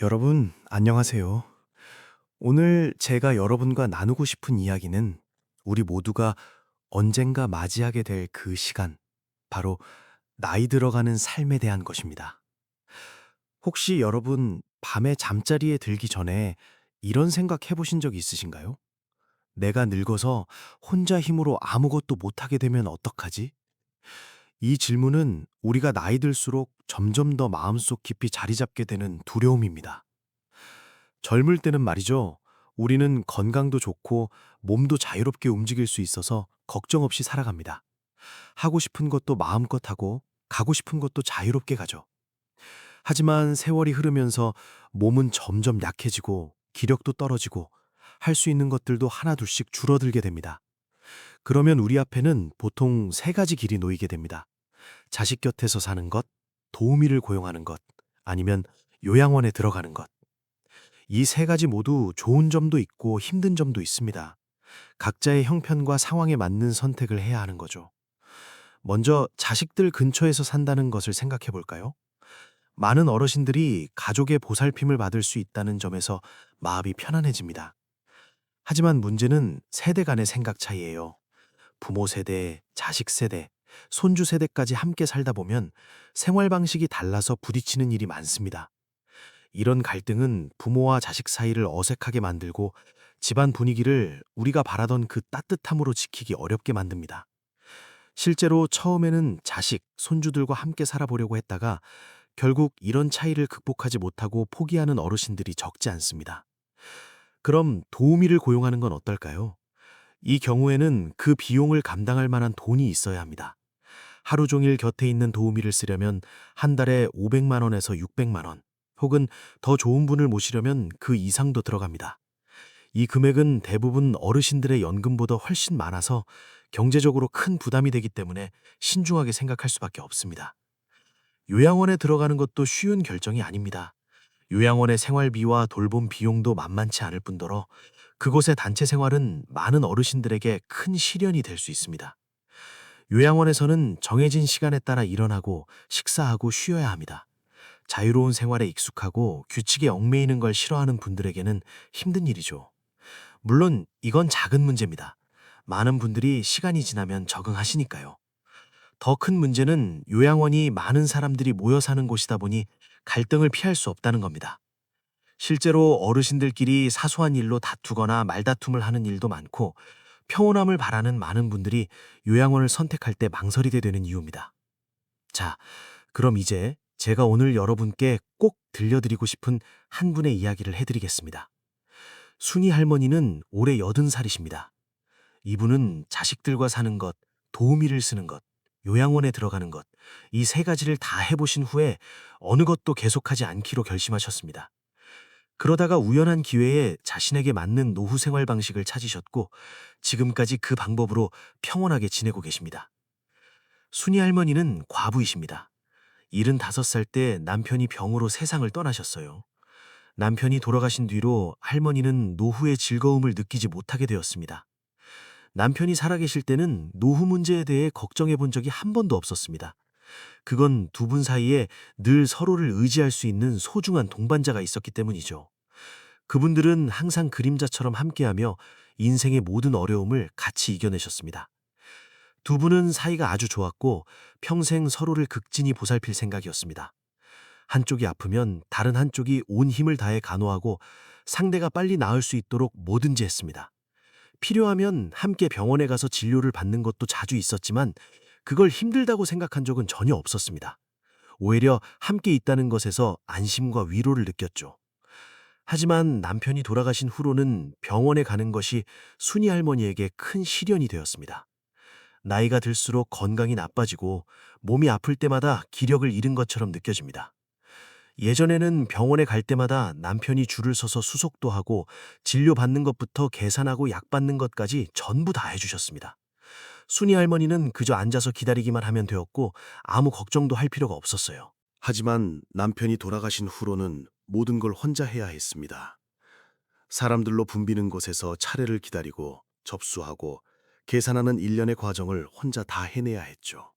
여러분, 안녕하세요. 오늘 제가 여러분과 나누고 싶은 이야기는 우리 모두가 언젠가 맞이하게 될 그 시간, 바로 나이 들어가는 삶에 대한 것입니다. 혹시 여러분, 밤에 잠자리에 들기 전에 이런 생각 해보신 적 있으신가요? 내가 늙어서 혼자 힘으로 아무것도 못하게 되면 어떡하지? 이 질문은 우리가 나이 들수록 점점 더 마음속 깊이 자리 잡게 되는 두려움입니다. 젊을 때는 말이죠. 우리는 건강도 좋고 몸도 자유롭게 움직일 수 있어서 걱정 없이 살아갑니다. 하고 싶은 것도 마음껏 하고 가고 싶은 것도 자유롭게 가죠. 하지만 세월이 흐르면서 몸은 점점 약해지고 기력도 떨어지고 할 수 있는 것들도 하나둘씩 줄어들게 됩니다. 그러면 우리 앞에는 보통 세 가지 길이 놓이게 됩니다. 자식 곁에서 사는 것, 도우미를 고용하는 것, 아니면 요양원에 들어가는 것. 이 세 가지 모두 좋은 점도 있고 힘든 점도 있습니다. 각자의 형편과 상황에 맞는 선택을 해야 하는 거죠. 먼저 자식들 근처에서 산다는 것을 생각해 볼까요? 많은 어르신들이 가족의 보살핌을 받을 수 있다는 점에서 마음이 편안해집니다. 하지만 문제는 세대 간의 생각 차이예요. 부모 세대, 자식 세대, 손주 세대까지 함께 살다 보면 생활 방식이 달라서 부딪히는 일이 많습니다. 이런 갈등은 부모와 자식 사이를 어색하게 만들고 집안 분위기를 우리가 바라던 그 따뜻함으로 지키기 어렵게 만듭니다. 실제로 처음에는 자식, 손주들과 함께 살아보려고 했다가 결국 이런 차이를 극복하지 못하고 포기하는 어르신들이 적지 않습니다. 그럼 도우미를 고용하는 건 어떨까요? 이 경우에는 그 비용을 감당할 만한 돈이 있어야 합니다. 하루 종일 곁에 있는 도우미를 쓰려면 한 달에 500만 원에서 600만 원, 혹은 더 좋은 분을 모시려면 그 이상도 들어갑니다. 이 금액은 대부분 어르신들의 연금보다 훨씬 많아서 경제적으로 큰 부담이 되기 때문에 신중하게 생각할 수밖에 없습니다. 요양원에 들어가는 것도 쉬운 결정이 아닙니다. 요양원의 생활비와 돌봄 비용도 만만치 않을 뿐더러 그곳의 단체 생활은 많은 어르신들에게 큰 시련이 될 수 있습니다. 요양원에서는 정해진 시간에 따라 일어나고 식사하고 쉬어야 합니다. 자유로운 생활에 익숙하고 규칙에 얽매이는 걸 싫어하는 분들에게는 힘든 일이죠. 물론 이건 작은 문제입니다. 많은 분들이 시간이 지나면 적응하시니까요. 더 큰 문제는 요양원이 많은 사람들이 모여 사는 곳이다 보니 갈등을 피할 수 없다는 겁니다. 실제로 어르신들끼리 사소한 일로 다투거나 말다툼을 하는 일도 많고 평온함을 바라는 많은 분들이 요양원을 선택할 때 망설이게 되는 이유입니다. 자, 그럼 이제 제가 오늘 여러분께 꼭 들려드리고 싶은 한 분의 이야기를 해드리겠습니다. 순이 할머니는 올해 80살이십니다. 이분은 자식들과 사는 것, 도우미를 쓰는 것, 요양원에 들어가는 것, 이 세 가지를 다 해보신 후에 어느 것도 계속하지 않기로 결심하셨습니다. 그러다가 우연한 기회에 자신에게 맞는 노후 생활 방식을 찾으셨고 지금까지 그 방법으로 평온하게 지내고 계십니다. 순이 할머니는 과부이십니다. 75살 때 남편이 병으로 세상을 떠나셨어요. 남편이 돌아가신 뒤로 할머니는 노후의 즐거움을 느끼지 못하게 되었습니다. 남편이 살아계실 때는 노후 문제에 대해 걱정해 본 적이 한 번도 없었습니다. 그건 두 분 사이에 늘 서로를 의지할 수 있는 소중한 동반자가 있었기 때문이죠. 그분들은 항상 그림자처럼 함께하며 인생의 모든 어려움을 같이 이겨내셨습니다. 두 분은 사이가 아주 좋았고 평생 서로를 극진히 보살필 생각이었습니다. 한쪽이 아프면 다른 한쪽이 온 힘을 다해 간호하고 상대가 빨리 나을 수 있도록 뭐든지 했습니다. 필요하면 함께 병원에 가서 진료를 받는 것도 자주 있었지만 그걸 힘들다고 생각한 적은 전혀 없었습니다. 오히려 함께 있다는 것에서 안심과 위로를 느꼈죠. 하지만 남편이 돌아가신 후로는 병원에 가는 것이 순이 할머니에게 큰 시련이 되었습니다. 나이가 들수록 건강이 나빠지고 몸이 아플 때마다 기력을 잃은 것처럼 느껴집니다. 예전에는 병원에 갈 때마다 남편이 줄을 서서 수속도 하고 진료받는 것부터 계산하고 약 받는 것까지 전부 다 해주셨습니다. 순이 할머니는 그저 앉아서 기다리기만 하면 되었고 아무 걱정도 할 필요가 없었어요. 하지만 남편이 돌아가신 후로는 모든 걸 혼자 해야 했습니다. 사람들로 붐비는 곳에서 차례를 기다리고 접수하고 계산하는 일련의 과정을 혼자 다 해내야 했죠.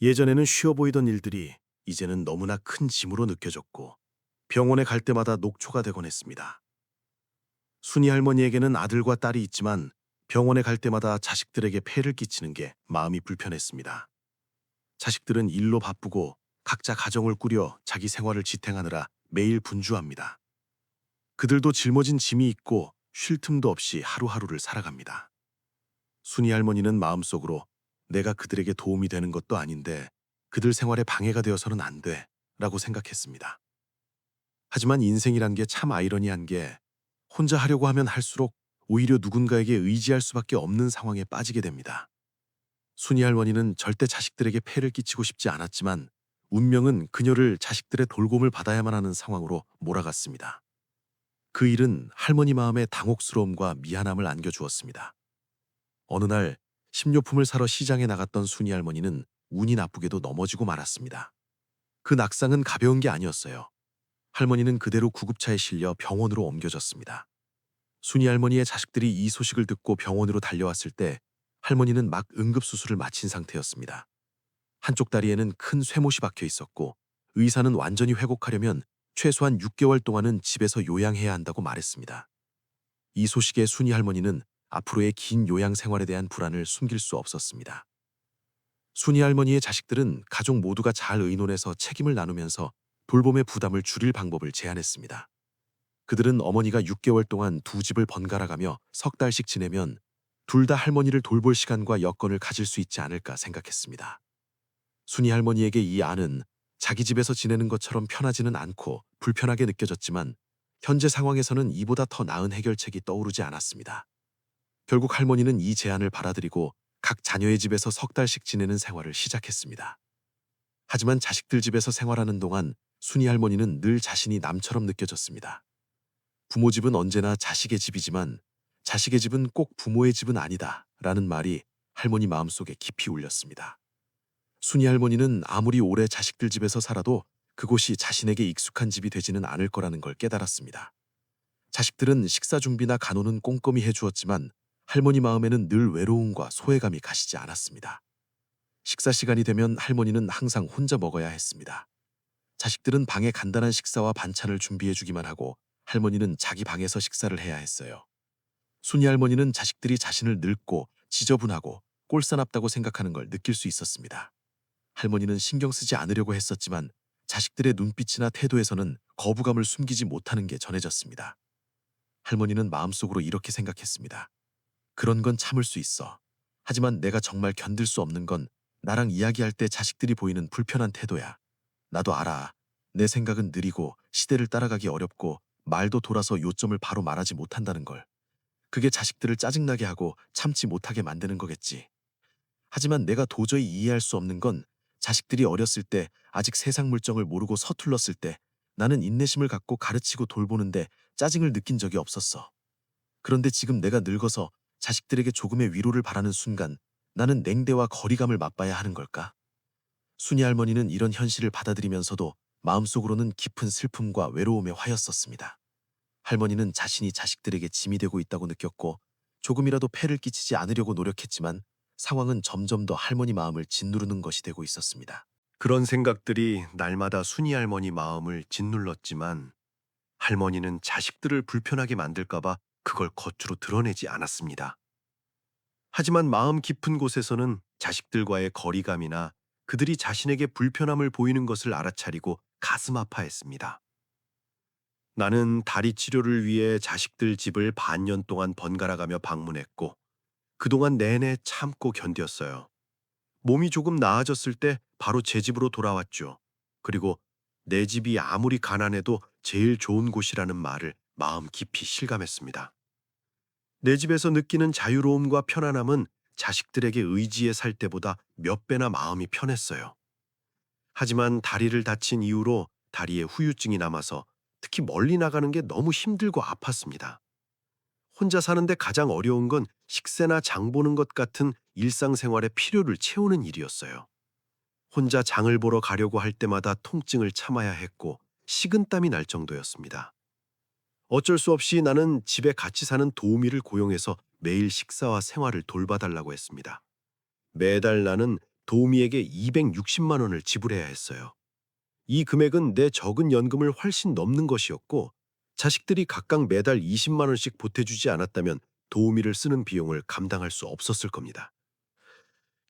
예전에는 쉬워 보이던 일들이 이제는 너무나 큰 짐으로 느껴졌고 병원에 갈 때마다 녹초가 되곤 했습니다. 순이 할머니에게는 아들과 딸이 있지만 병원에 갈 때마다 자식들에게 폐를 끼치는 게 마음이 불편했습니다. 자식들은 일로 바쁘고 각자 가정을 꾸려 자기 생활을 지탱하느라 매일 분주합니다. 그들도 짊어진 짐이 있고 쉴 틈도 없이 하루하루를 살아갑니다. 순이 할머니는 마음속으로 내가 그들에게 도움이 되는 것도 아닌데 그들 생활에 방해가 되어서는 안 돼 라고 생각했습니다. 하지만 인생이란 게 참 아이러니한 게 혼자 하려고 하면 할수록 오히려 누군가에게 의지할 수밖에 없는 상황에 빠지게 됩니다. 순이 할머니는 절대 자식들에게 폐를 끼치고 싶지 않았지만 운명은 그녀를 자식들의 돌봄을 받아야만 하는 상황으로 몰아갔습니다. 그 일은 할머니 마음에 당혹스러움과 미안함을 안겨주었습니다. 어느 날 식료품을 사러 시장에 나갔던 순이 할머니는 운이 나쁘게도 넘어지고 말았습니다. 그 낙상은 가벼운 게 아니었어요. 할머니는 그대로 구급차에 실려 병원으로 옮겨졌습니다. 순이 할머니의 자식들이 이 소식을 듣고 병원으로 달려왔을 때 할머니는 막 응급수술을 마친 상태였습니다. 한쪽 다리에는 큰 쇠못이 박혀 있었고 의사는 완전히 회복하려면 최소한 6개월 동안은 집에서 요양해야 한다고 말했습니다. 이 소식에 순이 할머니는 앞으로의 긴 요양 생활에 대한 불안을 숨길 수 없었습니다. 순이 할머니의 자식들은 가족 모두가 잘 의논해서 책임을 나누면서 돌봄의 부담을 줄일 방법을 제안했습니다. 그들은 어머니가 6개월 동안 두 집을 번갈아가며 석 달씩 지내면 둘 다 할머니를 돌볼 시간과 여건을 가질 수 있지 않을까 생각했습니다. 순이 할머니에게 이 안은 자기 집에서 지내는 것처럼 편하지는 않고 불편하게 느껴졌지만 현재 상황에서는 이보다 더 나은 해결책이 떠오르지 않았습니다. 결국 할머니는 이 제안을 받아들이고 각 자녀의 집에서 석 달씩 지내는 생활을 시작했습니다. 하지만 자식들 집에서 생활하는 동안 순이 할머니는 늘 자신이 남처럼 느껴졌습니다. 부모 집은 언제나 자식의 집이지만 자식의 집은 꼭 부모의 집은 아니다 라는 말이 할머니 마음속에 깊이 울렸습니다. 순이 할머니는 아무리 오래 자식들 집에서 살아도 그곳이 자신에게 익숙한 집이 되지는 않을 거라는 걸 깨달았습니다. 자식들은 식사 준비나 간호는 꼼꼼히 해주었지만 할머니 마음에는 늘 외로움과 소외감이 가시지 않았습니다. 식사 시간이 되면 할머니는 항상 혼자 먹어야 했습니다. 자식들은 방에 간단한 식사와 반찬을 준비해주기만 하고 할머니는 자기 방에서 식사를 해야 했어요. 순이 할머니는 자식들이 자신을 늙고 지저분하고 꼴사납다고 생각하는 걸 느낄 수 있었습니다. 할머니는 신경 쓰지 않으려고 했었지만 자식들의 눈빛이나 태도에서는 거부감을 숨기지 못하는 게 전해졌습니다. 할머니는 마음속으로 이렇게 생각했습니다. 그런 건 참을 수 있어. 하지만 내가 정말 견딜 수 없는 건 나랑 이야기할 때 자식들이 보이는 불편한 태도야. 나도 알아. 내 생각은 느리고 시대를 따라가기 어렵고 말도 돌아서 요점을 바로 말하지 못한다는 걸. 그게 자식들을 짜증나게 하고 참지 못하게 만드는 거겠지. 하지만 내가 도저히 이해할 수 없는 건 자식들이 어렸을 때 아직 세상 물정을 모르고 서툴렀을 때 나는 인내심을 갖고 가르치고 돌보는데 짜증을 느낀 적이 없었어. 그런데 지금 내가 늙어서 자식들에게 조금의 위로를 바라는 순간 나는 냉대와 거리감을 맛봐야 하는 걸까? 순이 할머니는 이런 현실을 받아들이면서도 마음속으로는 깊은 슬픔과 외로움에 화였었습니다. 할머니는 자신이 자식들에게 짐이 되고 있다고 느꼈고 조금이라도 폐를 끼치지 않으려고 노력했지만 상황은 점점 더 할머니 마음을 짓누르는 것이 되고 있었습니다. 그런 생각들이 날마다 순이 할머니 마음을 짓눌렀지만 할머니는 자식들을 불편하게 만들까봐 그걸 겉으로 드러내지 않았습니다. 하지만 마음 깊은 곳에서는 자식들과의 거리감이나 그들이 자신에게 불편함을 보이는 것을 알아차리고 가슴 아파했습니다. 나는 다리 치료를 위해 자식들 집을 반년 동안 번갈아가며 방문했고 그동안 내내 참고 견뎠어요. 몸이 조금 나아졌을 때 바로 제 집으로 돌아왔죠. 그리고 내 집이 아무리 가난해도 제일 좋은 곳이라는 말을 마음 깊이 실감했습니다. 내 집에서 느끼는 자유로움과 편안함은 자식들에게 의지해 살 때보다 몇 배나 마음이 편했어요. 하지만 다리를 다친 이후로 다리에 후유증이 남아서 특히 멀리 나가는 게 너무 힘들고 아팠습니다. 혼자 사는데 가장 어려운 건 식세나 장 보는 것 같은 일상생활의 필요를 채우는 일이었어요. 혼자 장을 보러 가려고 할 때마다 통증을 참아야 했고 식은땀이 날 정도였습니다. 어쩔 수 없이 나는 집에 같이 사는 도우미를 고용해서 매일 식사와 생활을 돌봐달라고 했습니다. 매달 나는 도우미에게 260만 원을 지불해야 했어요. 이 금액은 내 적은 연금을 훨씬 넘는 것이었고, 자식들이 각각 매달 20만 원씩 보태주지 않았다면 도우미를 쓰는 비용을 감당할 수 없었을 겁니다.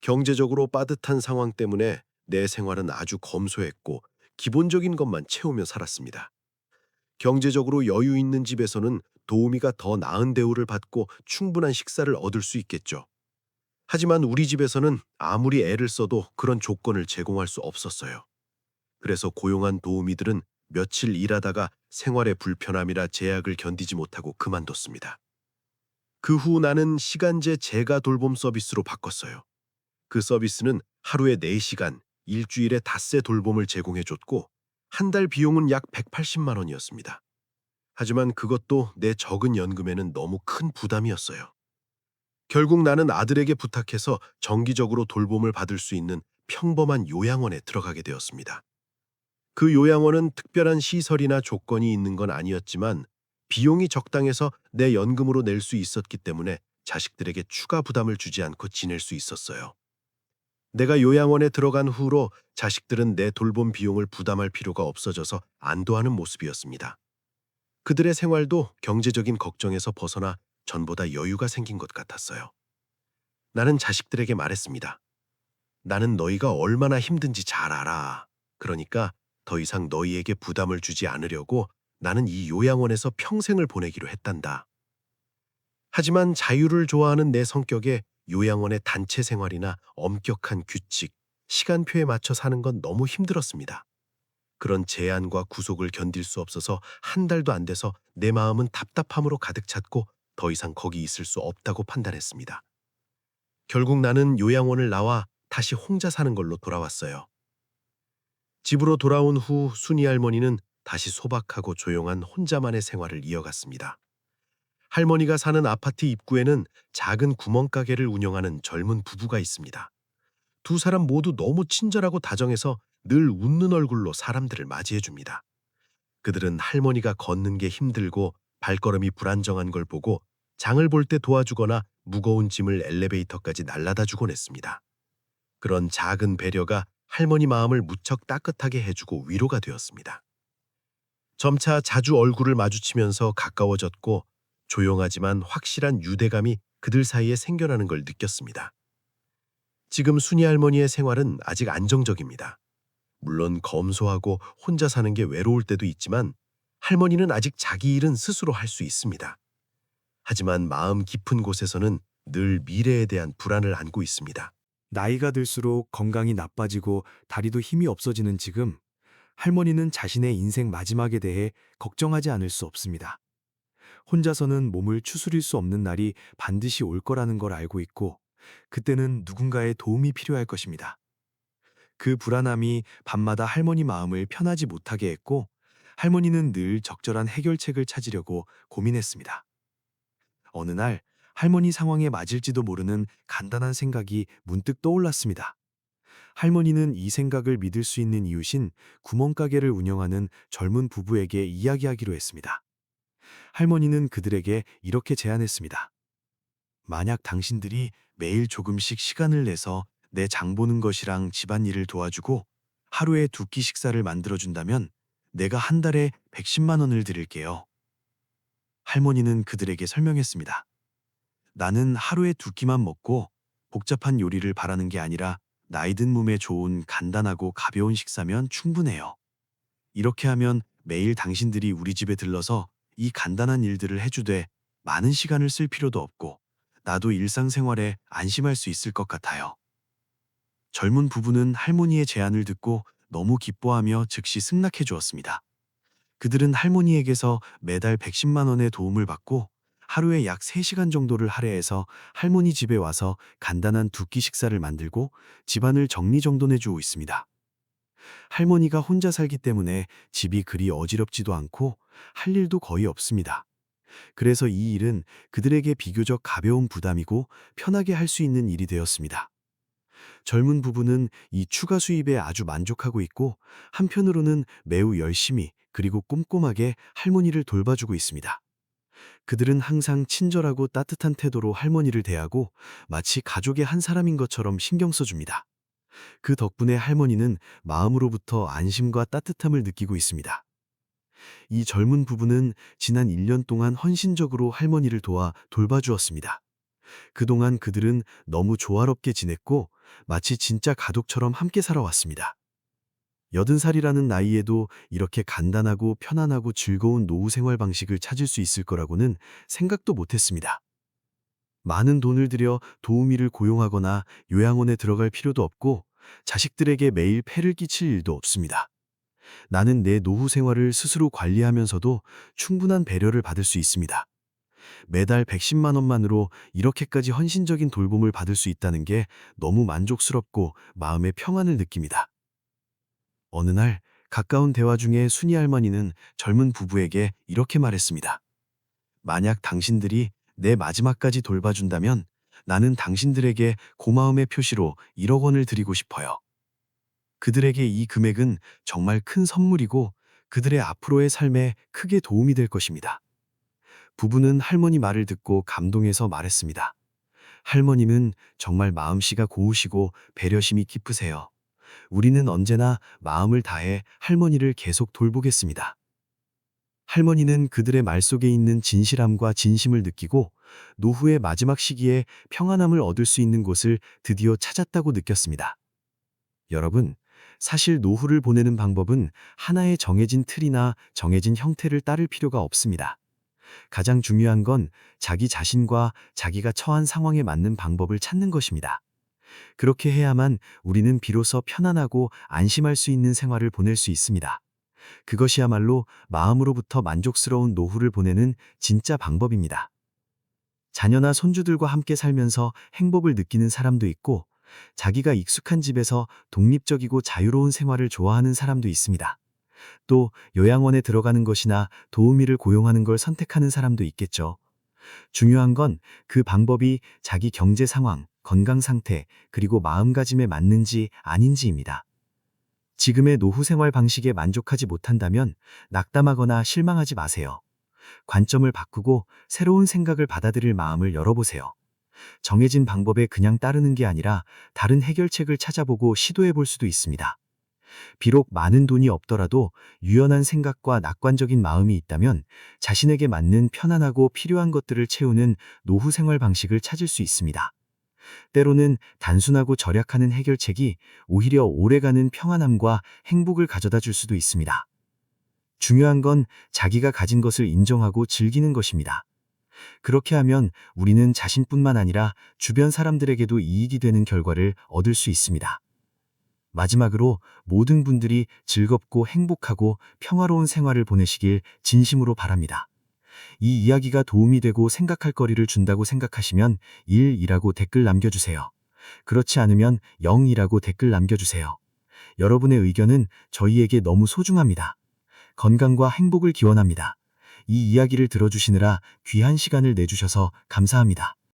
경제적으로 빠듯한 상황 때문에 내 생활은 아주 검소했고 기본적인 것만 채우며 살았습니다. 경제적으로 여유 있는 집에서는 도우미가 더 나은 대우를 받고 충분한 식사를 얻을 수 있겠죠. 하지만 우리 집에서는 아무리 애를 써도 그런 조건을 제공할 수 없었어요. 그래서 고용한 도우미들은 며칠 일하다가 생활의 불편함이라 제약을 견디지 못하고 그만뒀습니다. 그 후 나는 시간제 재가 돌봄 서비스로 바꿨어요. 그 서비스는 하루에 4시간, 일주일에 닷새 돌봄을 제공해줬고 한 달 비용은 약 180만 원이었습니다. 하지만 그것도 내 적은 연금에는 너무 큰 부담이었어요. 결국 나는 아들에게 부탁해서 정기적으로 돌봄을 받을 수 있는 평범한 요양원에 들어가게 되었습니다. 그 요양원은 특별한 시설이나 조건이 있는 건 아니었지만 비용이 적당해서 내 연금으로 낼 수 있었기 때문에 자식들에게 추가 부담을 주지 않고 지낼 수 있었어요. 내가 요양원에 들어간 후로 자식들은 내 돌봄 비용을 부담할 필요가 없어져서 안도하는 모습이었습니다. 그들의 생활도 경제적인 걱정에서 벗어나 전보다 여유가 생긴 것 같았어요. 나는 자식들에게 말했습니다. 나는 너희가 얼마나 힘든지 잘 알아. 그러니까 더 이상 너희에게 부담을 주지 않으려고 나는 이 요양원에서 평생을 보내기로 했단다. 하지만 자유를 좋아하는 내 성격에 요양원의 단체 생활이나 엄격한 규칙, 시간표에 맞춰 사는 건 너무 힘들었습니다. 그런 제한과 구속을 견딜 수 없어서 한 달도 안 돼서 내 마음은 답답함으로 가득 찼고 더 이상 거기 있을 수 없다고 판단했습니다. 결국 나는 요양원을 나와 다시 혼자 사는 걸로 돌아왔어요. 집으로 돌아온 후 순이 할머니는 다시 소박하고 조용한 혼자만의 생활을 이어갔습니다. 할머니가 사는 아파트 입구에는 작은 구멍가게를 운영하는 젊은 부부가 있습니다. 두 사람 모두 너무 친절하고 다정해서 늘 웃는 얼굴로 사람들을 맞이해 줍니다. 그들은 할머니가 걷는 게 힘들고 발걸음이 불안정한 걸 보고 장을 볼 때 도와주거나 무거운 짐을 엘리베이터까지 날라다 주곤 했습니다. 그런 작은 배려가 할머니 마음을 무척 따뜻하게 해주고 위로가 되었습니다. 점차 자주 얼굴을 마주치면서 가까워졌고 조용하지만 확실한 유대감이 그들 사이에 생겨나는 걸 느꼈습니다. 지금 순이 할머니의 생활은 아직 안정적입니다. 물론 검소하고 혼자 사는 게 외로울 때도 있지만 할머니는 아직 자기 일은 스스로 할 수 있습니다. 하지만 마음 깊은 곳에서는 늘 미래에 대한 불안을 안고 있습니다. 나이가 들수록 건강이 나빠지고 다리도 힘이 없어지는 지금, 할머니는 자신의 인생 마지막에 대해 걱정하지 않을 수 없습니다. 혼자서는 몸을 추스릴 수 없는 날이 반드시 올 거라는 걸 알고 있고, 그때는 누군가의 도움이 필요할 것입니다. 그 불안함이 밤마다 할머니 마음을 편하지 못하게 했고, 할머니는 늘 적절한 해결책을 찾으려고 고민했습니다. 어느 날 할머니 상황에 맞을지도 모르는 간단한 생각이 문득 떠올랐습니다. 할머니는 이 생각을 믿을 수 있는 이웃인 구멍가게를 운영하는 젊은 부부에게 이야기하기로 했습니다. 할머니는 그들에게 이렇게 제안했습니다. 만약 당신들이 매일 조금씩 시간을 내서 내 장 보는 것이랑 집안일을 도와주고 하루에 2끼 식사를 만들어준다면 내가 한 달에 110만 원을 드릴게요. 할머니는 그들에게 설명했습니다. 나는 하루에 2끼만 먹고 복잡한 요리를 바라는 게 아니라 나이 든 몸에 좋은 간단하고 가벼운 식사면 충분해요. 이렇게 하면 매일 당신들이 우리 집에 들러서 이 간단한 일들을 해주되 많은 시간을 쓸 필요도 없고 나도 일상생활에 안심할 수 있을 것 같아요. 젊은 부부는 할머니의 제안을 듣고 너무 기뻐하며 즉시 승낙해 주었습니다. 그들은 할머니에게서 매달 110만 원의 도움을 받고 하루에 약 3시간 정도를 할애해서 할머니 집에 와서 간단한 2끼 식사를 만들고 집안을 정리정돈해 주고 있습니다. 할머니가 혼자 살기 때문에 집이 그리 어지럽지도 않고 할 일도 거의 없습니다. 그래서 이 일은 그들에게 비교적 가벼운 부담이고 편하게 할 수 있는 일이 되었습니다. 젊은 부부는 이 추가 수입에 아주 만족하고 있고 한편으로는 매우 열심히 그리고 꼼꼼하게 할머니를 돌봐주고 있습니다. 그들은 항상 친절하고 따뜻한 태도로 할머니를 대하고 마치 가족의 한 사람인 것처럼 신경 써줍니다. 그 덕분에 할머니는 마음으로부터 안심과 따뜻함을 느끼고 있습니다. 이 젊은 부부는 지난 1년 동안 헌신적으로 할머니를 도와 돌봐주었습니다. 그동안 그들은 너무 조화롭게 지냈고 마치 진짜 가족처럼 함께 살아왔습니다. 80살이라는 나이에도 이렇게 간단하고 편안하고 즐거운 노후 생활 방식을 찾을 수 있을 거라고는 생각도 못했습니다. 많은 돈을 들여 도우미를 고용하거나 요양원에 들어갈 필요도 없고 자식들에게 매일 폐를 끼칠 일도 없습니다. 나는 내 노후 생활을 스스로 관리하면서도 충분한 배려를 받을 수 있습니다. 매달 110만 원만으로 이렇게까지 헌신적인 돌봄을 받을 수 있다는 게 너무 만족스럽고 마음의 평안을 느낍니다. 어느 날 가까운 대화 중에 순이 할머니는 젊은 부부에게 이렇게 말했습니다. 만약 당신들이 내 마지막까지 돌봐준다면 나는 당신들에게 고마움의 표시로 1억 원을 드리고 싶어요. 그들에게 이 금액은 정말 큰 선물이고 그들의 앞으로의 삶에 크게 도움이 될 것입니다. 부부는 할머니 말을 듣고 감동해서 말했습니다. 할머니는 정말 마음씨가 고우시고 배려심이 깊으세요. 우리는 언제나 마음을 다해 할머니를 계속 돌보겠습니다. 할머니는 그들의 말 속에 있는 진실함과 진심을 느끼고 노후의 마지막 시기에 평안함을 얻을 수 있는 곳을 드디어 찾았다고 느꼈습니다. 여러분, 사실 노후를 보내는 방법은 하나의 정해진 틀이나 정해진 형태를 따를 필요가 없습니다. 가장 중요한 건 자기 자신과 자기가 처한 상황에 맞는 방법을 찾는 것입니다. 그렇게 해야만 우리는 비로소 편안하고 안심할 수 있는 생활을 보낼 수 있습니다. 그것이야말로 마음으로부터 만족스러운 노후를 보내는 진짜 방법입니다. 자녀나 손주들과 함께 살면서 행복을 느끼는 사람도 있고, 자기가 익숙한 집에서 독립적이고 자유로운 생활을 좋아하는 사람도 있습니다. 또 요양원에 들어가는 것이나 도우미를 고용하는 걸 선택하는 사람도 있겠죠. 중요한 건 그 방법이 자기 경제 상황, 건강 상태, 그리고 마음가짐에 맞는지 아닌지입니다. 지금의 노후 생활 방식에 만족하지 못한다면 낙담하거나 실망하지 마세요. 관점을 바꾸고 새로운 생각을 받아들일 마음을 열어보세요. 정해진 방법에 그냥 따르는 게 아니라 다른 해결책을 찾아보고 시도해 볼 수도 있습니다. 비록 많은 돈이 없더라도 유연한 생각과 낙관적인 마음이 있다면 자신에게 맞는 편안하고 필요한 것들을 채우는 노후 생활 방식을 찾을 수 있습니다. 때로는 단순하고 절약하는 해결책이 오히려 오래가는 평안함과 행복을 가져다 줄 수도 있습니다. 중요한 건 자기가 가진 것을 인정하고 즐기는 것입니다. 그렇게 하면 우리는 자신뿐만 아니라 주변 사람들에게도 이익이 되는 결과를 얻을 수 있습니다. 마지막으로 모든 분들이 즐겁고 행복하고 평화로운 생활을 보내시길 진심으로 바랍니다. 이 이야기가 도움이 되고 생각할 거리를 준다고 생각하시면 1이라고 댓글 남겨주세요. 그렇지 않으면 0이라고 댓글 남겨주세요. 여러분의 의견은 저희에게 너무 소중합니다. 건강과 행복을 기원합니다. 이 이야기를 들어주시느라 귀한 시간을 내주셔서 감사합니다.